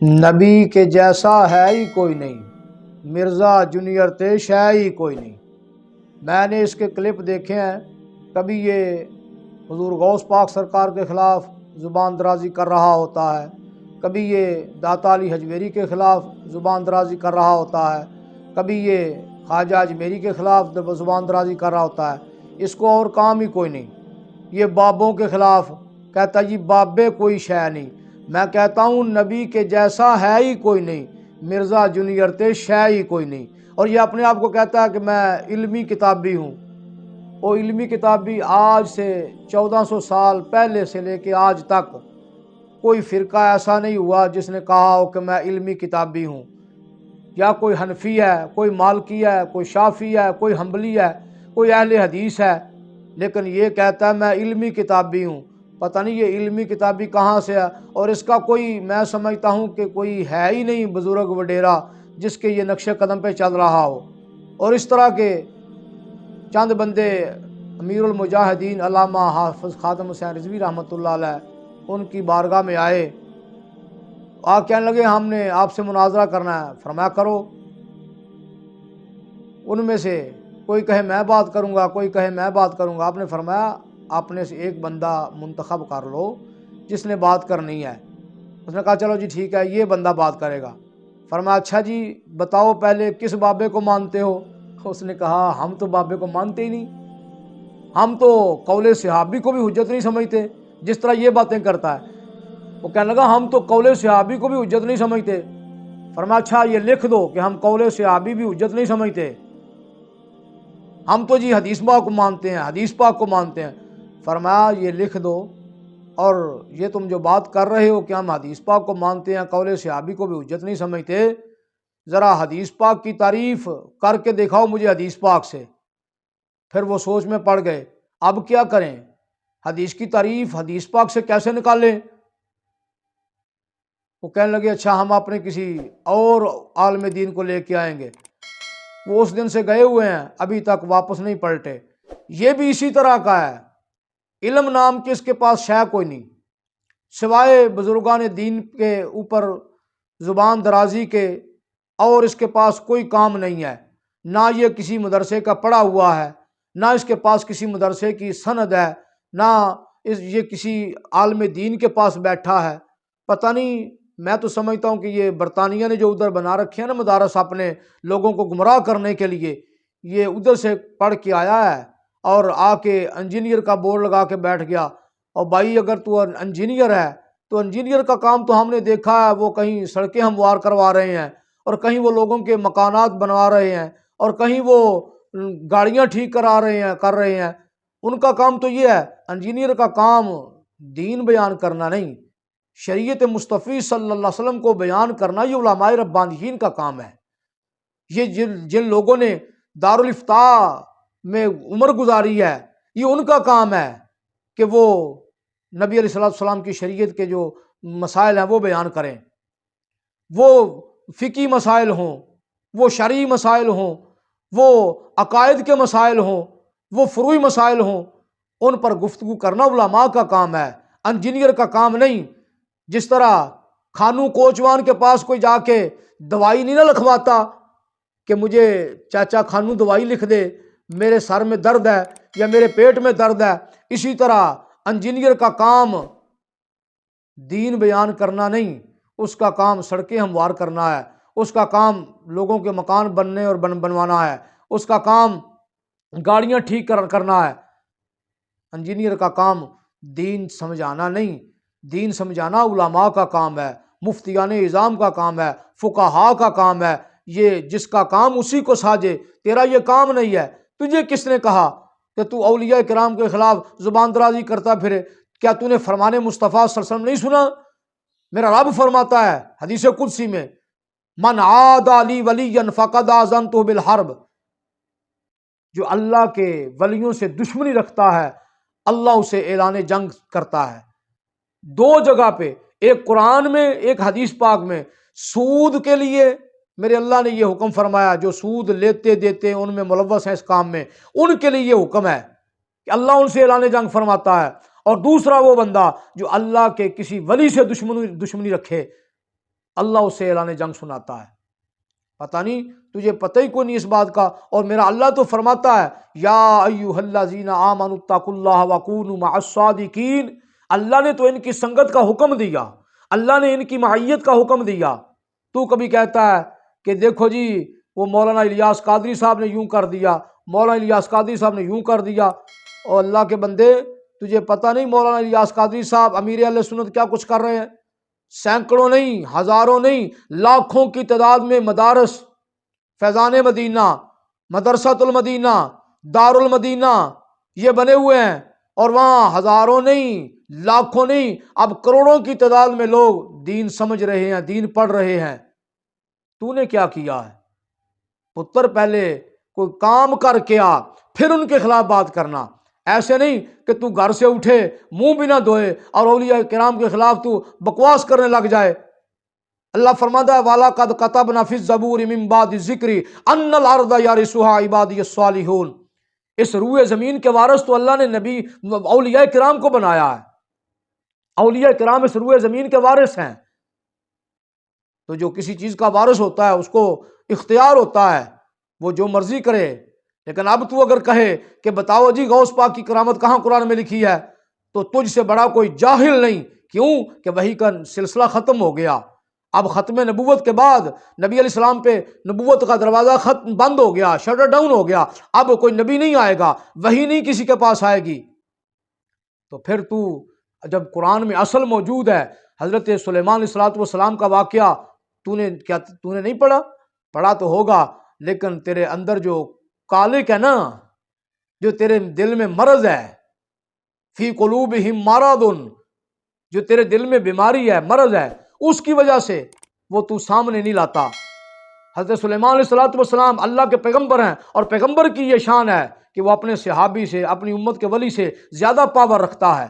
نبی کے جیسا ہے ہی کوئی نہیں، مرزا جونیئر تیش ہے ہی کوئی نہیں۔ میں نے اس کے کلپ دیکھے ہیں، کبھی یہ حضور غوث پاک سرکار کے خلاف زبان درازی کر رہا ہوتا ہے، کبھی یہ داتا علی حجویری کے خلاف زبان درازی کر رہا ہوتا ہے، کبھی یہ خواجہ اجمیری کے خلاف زبان درازی کر رہا ہوتا ہے۔ اس کو اور کام ہی کوئی نہیں۔ یہ بابوں کے خلاف کہتا جی بابے کوئی شے نہیں۔ میں کہتا ہوں نبی کے جیسا ہے ہی کوئی نہیں، مرزا جونیئر تیش ہے ہی کوئی نہیں۔ اور یہ اپنے آپ کو کہتا ہے کہ میں علمی کتابی ہوں۔ وہ علمی کتابی آج سے 1400 سال پہلے سے لے کے آج تک کوئی فرقہ ایسا نہیں ہوا جس نے کہا ہو کہ میں علمی کتابی ہوں۔ یا کوئی حنفی ہے، کوئی مالکی ہے، کوئی شافعی ہے، کوئی حنبلی ہے، کوئی اہل حدیث ہے، لیکن یہ کہتا ہے میں علمی کتابی ہوں۔ پتہ نہیں یہ علمی کتابی کہاں سے ہے، اور اس کا کوئی میں سمجھتا ہوں کہ کوئی ہے ہی نہیں بزرگ وڈیرا جس کے یہ نقش قدم پہ چل رہا ہو۔ اور اس طرح کے چند بندے امیر المجاہدین علامہ حافظ خادم حسین رضوی رحمۃ اللہ علیہ ان کی بارگاہ میں آئے، کہنے لگے ہم نے آپ سے مناظرہ کرنا ہے۔ فرمایا کرو۔ ان میں سے کوئی کہے میں بات کروں گا، کوئی کہے میں بات کروں گا۔ آپ نے فرمایا آپ نے سے ایک بندہ منتخب کر لو جس نے بات کرنی ہے۔ اس نے کہا چلو جی ٹھیک ہے، یہ بندہ بات کرے گا۔ فرمایا اچھا جی بتاؤ پہلے کس بابے کو مانتے ہو؟ اس نے کہا ہم تو بابے کو مانتے ہی نہیں، ہم تو قول صحابی کو بھی حجت نہیں سمجھتے جس طرح یہ باتیں کرتا ہے۔ وہ کہنے لگا ہم تو قول صحابی کو بھی حجت نہیں سمجھتے۔ فرمایا اچھا یہ لکھ دو کہ ہم قول صحابی بھی حجت نہیں سمجھتے، ہم تو جی حدیث پاک کو مانتے ہیں، حدیث پاک کو مانتے ہیں۔ فرمایا یہ لکھ دو، اور یہ تم جو بات کر رہے ہو کہ ہم حدیث پاک کو مانتے ہیں، قول صحابی کو بھی حجت نہیں سمجھتے، ذرا حدیث پاک کی تعریف کر کے دکھاؤ مجھے حدیث پاک سے۔ پھر وہ سوچ میں پڑ گئے اب کیا کریں، حدیث کی تعریف حدیث پاک سے کیسے نکالیں؟ وہ کہنے لگے اچھا ہم اپنے کسی اور عالم دین کو لے کے آئیں گے۔ وہ اس دن سے گئے ہوئے ہیں، ابھی تک واپس نہیں پلٹے۔ یہ بھی اسی طرح کا ہے، علم نام کی اس کے پاس شے کوئی نہیں، سوائے بزرگان دین کے اوپر زبان درازی کے، اور اس کے پاس کوئی کام نہیں ہے۔ نہ یہ کسی مدرسے کا پڑھا ہوا ہے، نہ اس کے پاس کسی مدرسے کی سند ہے، نہ یہ کسی عالم دین کے پاس بیٹھا ہے۔ پتہ نہیں، میں تو سمجھتا ہوں کہ یہ برطانیہ نے جو ادھر بنا رکھے ہیں نا مدارس اپنے لوگوں کو گمراہ کرنے کے لیے، یہ ادھر سے پڑھ کے آیا ہے اور آ کے انجینئر کا بورڈ لگا کے بیٹھ گیا۔ اور بھائی اگر تو انجینئر ہے تو انجینئر کا کام تو ہم نے دیکھا ہے، وہ کہیں سڑکیں ہموار کروا رہے ہیں، اور کہیں وہ لوگوں کے مکانات بنوا رہے ہیں، اور کہیں وہ گاڑیاں ٹھیک کر رہے ہیں۔ ان کا کام تو یہ ہے، انجینئر کا کام دین بیان کرنا نہیں، شریعت مصطفی صلی اللہ علیہ وسلم کو بیان کرنا یہ علماء ربانیین کا کام ہے۔ یہ جن لوگوں نے دارالافتاء میں عمر گزاری ہے، یہ ان کا کام ہے کہ وہ نبی علیہ السلام کی شریعت کے جو مسائل ہیں وہ بیان کریں، وہ فقہی مسائل ہوں، وہ شرعی مسائل ہوں، وہ عقائد کے مسائل ہوں، وہ فروعی مسائل ہوں، ان پر گفتگو کرنا علماء کا کام ہے، انجینئر کا کام نہیں۔ جس طرح خانو کوچوان کے پاس کوئی جا کے دوائی نہیں نہ لکھواتا کہ مجھے چاچا خانو دوائی لکھ دے، میرے سر میں درد ہے یا میرے پیٹ میں درد ہے، اسی طرح انجینئر کا کام دین بیان کرنا نہیں، اس کا کام سڑکیں ہموار کرنا ہے، اس کا کام لوگوں کے مکان بننے اور بنوانا ہے، اس کا کام گاڑیاں ٹھیک کرنا ہے۔ انجینئر کا کام دین سمجھانا نہیں، دین سمجھانا علماء کا کام ہے، مفتیان اعظام کا کام ہے، فقہاء کا کام ہے۔ یہ جس کا کام اسی کو ساجے، تیرا یہ کام نہیں ہے۔ تجھے کس نے کہا کہ تو اولیاء کرام کے خلاف زبان درازی کرتا پھرے؟ کیا تو نے فرمان مصطفیٰ صلی اللہ علیہ وسلم نہیں سنا؟ میرا رب فرماتا ہے حدیث قدسی میں من عاد لی ولی فقد آذنتہ بالحرب، جو اللہ کے ولیوں سے دشمنی رکھتا ہے اللہ اسے اعلان جنگ کرتا ہے۔ دو جگہ پہ، ایک قرآن میں ایک حدیث پاک میں، سود کے لیے میرے اللہ نے یہ حکم فرمایا، جو سود لیتے دیتے ان میں ملوث ہیں اس کام میں، ان کے لیے یہ حکم ہے کہ اللہ ان سے اعلان جنگ فرماتا ہے۔ اور دوسرا وہ بندہ جو اللہ کے کسی ولی سے دشمنی رکھے، اللہ اسے اعلان جنگ سناتا ہے. پتہ نہیں تجھے پتہ ہی کوئی نہیں اس بات کا. اور میرا اللہ تو فرماتا ہے یا ایھا الذین آمنوا اتقوا اللہ وکونوا مع الصادقین. اللہ نے تو ان کی سنگت کا حکم دیا، اللہ نے ان کی معیت کا حکم دیا. تو کبھی کہتا ہے کہ دیکھو جی وہ مولانا الیاس قادری صاحب نے یوں کر دیا، مولانا الیاس قادری صاحب نے یوں کر دیا. اور اللہ کے بندے تجھے پتہ نہیں مولانا الیاس قادری صاحب امیر اہل سنت کیا کچھ کر رہے ہیں؟ سینکڑوں نہیں، ہزاروں نہیں، لاکھوں کی تعداد میں مدارس، فیضان مدینہ، مدرسۃ المدینہ، دار المدینہ یہ بنے ہوئے ہیں، اور وہاں ہزاروں نہیں، لاکھوں نہیں، اب کروڑوں کی تعداد میں لوگ دین سمجھ رہے ہیں، دین پڑھ رہے ہیں. تو نے کیا کیا ہے؟ پتر پہلے کوئی کام کر کے آ، پھر ان کے خلاف بات کرنا. ایسے نہیں کہ تو گھر سے اٹھے منہ بھی نہ دھوئے اور اولیاء کرام کے خلاف تو بکواس کرنے لگ جائے. اللہ فرماتا ہے وَلَقَدْ كَتَبْنَا فِي الزَّبُورِ مِن بَعْدِ الذِّكْرِ أَنَّ الْأَرْضَ يَرِثُهَا عِبَادِيَ الصَّالِحُونَ. اس روئے زمین کے وارث تو اللہ نے نبی اولیاء کرام کو بنایا ہے. اولیاء کرام اس روئے زمین کے وارث ہیں. تو جو کسی چیز کا وارث ہوتا ہے اس کو اختیار ہوتا ہے، وہ جو مرضی کرے. لیکن اب تو اگر کہے کہ بتاؤ جی غوث پاک کی کرامت کہاں قرآن میں لکھی ہے، تو تجھ سے بڑا کوئی جاہل نہیں. کیوں کہ وحی کا سلسلہ ختم ہو گیا. اب ختم نبوت کے بعد نبی علیہ السلام پہ نبوت کا دروازہ ختم بند ہو گیا، شٹر ڈاؤن ہو گیا. اب کوئی نبی نہیں آئے گا، وحی نہیں کسی کے پاس آئے گی. تو پھر تو جب قرآن میں اصل موجود ہے، حضرت سلیمان علیہ السلام کا واقعہ تو نے نہیں پڑھا؟ پڑھا تو ہوگا، لیکن تیرے اندر جو کالک ہے نا، جو تیرے دل میں مرض ہے، فی قلوبہم مرض، جو تیرے دل میں بیماری ہے، مرض ہے، اس کی وجہ سے وہ تو سامنے نہیں لاتا. حضرت سلیمان علیہ السلام اللہ کے پیغمبر ہیں، اور پیغمبر کی یہ شان ہے کہ وہ اپنے صحابی سے، اپنی امت کے ولی سے زیادہ پاور رکھتا ہے.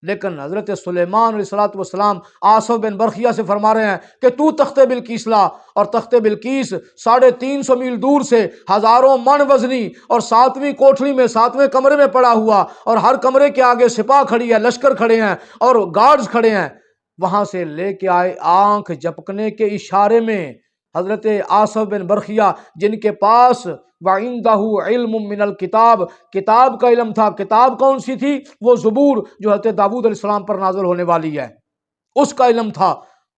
لیکن حضرت سلیمان علیہ السلام آصف بن برخیہ سے فرما رہے ہیں کہ تو تخت بلقیس لا، اور تخت بلقیس 350 میل دور سے ہزاروں من وزنی اور 7ویں کوٹھری میں 7ویں کمرے میں پڑا ہوا، اور ہر کمرے کے آگے سپاہ کھڑی ہے، لشکر کھڑے ہیں اور گارڈز کھڑے ہیں. وہاں سے لے کے آئے آنکھ جھپکنے کے اشارے میں حضرت آصف بن برخیہ، جن کے پاس وَعِندَهُ عِلْمٌ مِّنَ الْكِتَابِ، کتاب کا علم تھا. کتاب کون سی تھی؟ وہ زبور جو حضرت داؤد علیہ السلام پر نازل ہونے والی ہے، اس کا علم تھا.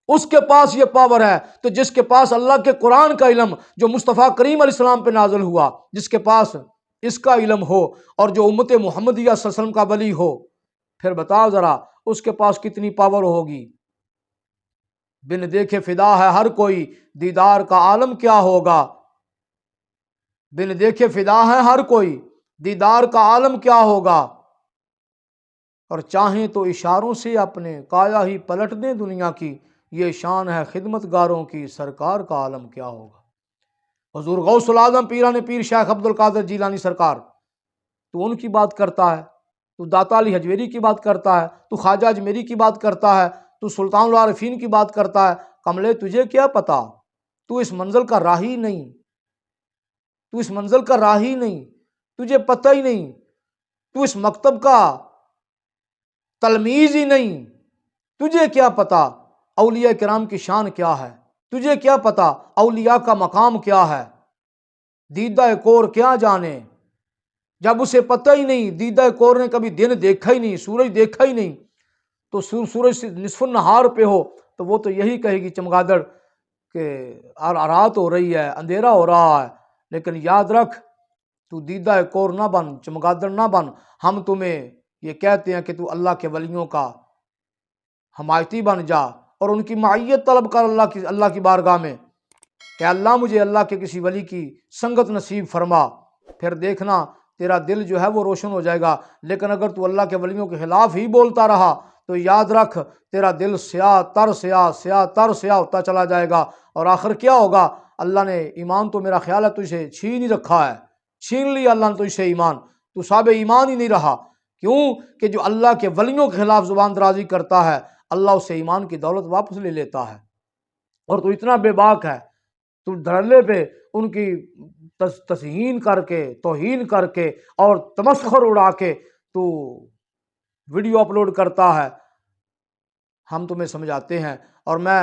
اس کے پاس یہ پاور ہے. تو جس کے پاس اللہ کے قرآن کا علم جو مصطفیٰ کریم علیہ السلام پہ نازل ہوا، جس کے پاس اس کا علم ہو، اور جو امت محمدیہ صلی اللہ علیہ وسلم کا ولی ہو، پھر بتاؤ ذرا اس کے پاس کتنی پاور ہوگی. بن دیکھے فدا ہے ہر کوئی، دیدار کا عالم کیا ہوگا. بن دیکھے فدا ہے ہر کوئی، دیدار کا عالم کیا ہوگا. اور چاہیں تو اشاروں سے اپنے کایا ہی پلٹ دیں دنیا کی، یہ شان ہے خدمت گاروں کی، سرکار کا عالم کیا ہوگا. حضور غوث العظم پیران پیر شیخ عبد القادر جیلانی سرکار، تو ان کی بات کرتا ہے، تو داتا علی حجویری کی بات کرتا ہے، تو خواجہ اجمیری کی بات کرتا ہے، تو سلطان العارفین کی بات کرتا ہے. کملے تجھے کیا پتا؟ تو اس منزل کا راہی نہیں، تو اس منزل کا راہی نہیں، تجھے پتہ ہی نہیں، تو اس مکتب کا تلمیذ ہی نہیں. تجھے کیا پتا اولیاء کرام کی شان کیا ہے؟ تجھے کیا پتا اولیاء کا مقام کیا ہے؟ دیدہ کور کیا جانے، جب اسے پتہ ہی نہیں، دیدہ کور نے کبھی دن دیکھا ہی نہیں، سورج دیکھا ہی نہیں، تو سورج سے نصف النہار پہ ہو تو وہ تو یہی کہے گی چمگادڑ کہ رات ہو رہی ہے، اندھیرا ہو رہا ہے. لیکن یاد رکھ تو دیدہ کور نہ بن، چمگادڑ نہ بن. ہم تمہیں یہ کہتے ہیں کہ تو اللہ کے ولیوں کا حمایتی بن جا، اور ان کی معیت طلب کر اللہ کی بارگاہ میں کہ اللہ مجھے اللہ کے کسی ولی کی سنگت نصیب فرما. پھر دیکھنا تیرا دل جو ہے وہ روشن ہو جائے گا. لیکن اگر تو اللہ کے ولیوں کے خلاف ہی بولتا رہا تو یاد رکھ تیرا دل سیاہ تر ہوتا چلا جائے گا. اور آخر کیا ہوگا؟ اللہ نے ایمان تو میرا خیال ہے تجھے چھین ہی رکھا ہے، چھین لیا اللہ نے تجھ سے ایمان. تو صاحب ایمان ہی نہیں رہا. کیوں کہ جو اللہ کے ولیوں کے خلاف زبان درازی کرتا ہے، اللہ اسے ایمان کی دولت واپس لے لیتا ہے. اور تو اتنا بے باک ہے، تو دھڑلے پہ ان کی تسہین کر کے، توہین کر کے اور تمسخر اڑا کے تو ویڈیو اپلوڈ کرتا ہے. ہم تمہیں سمجھاتے ہیں. اور میں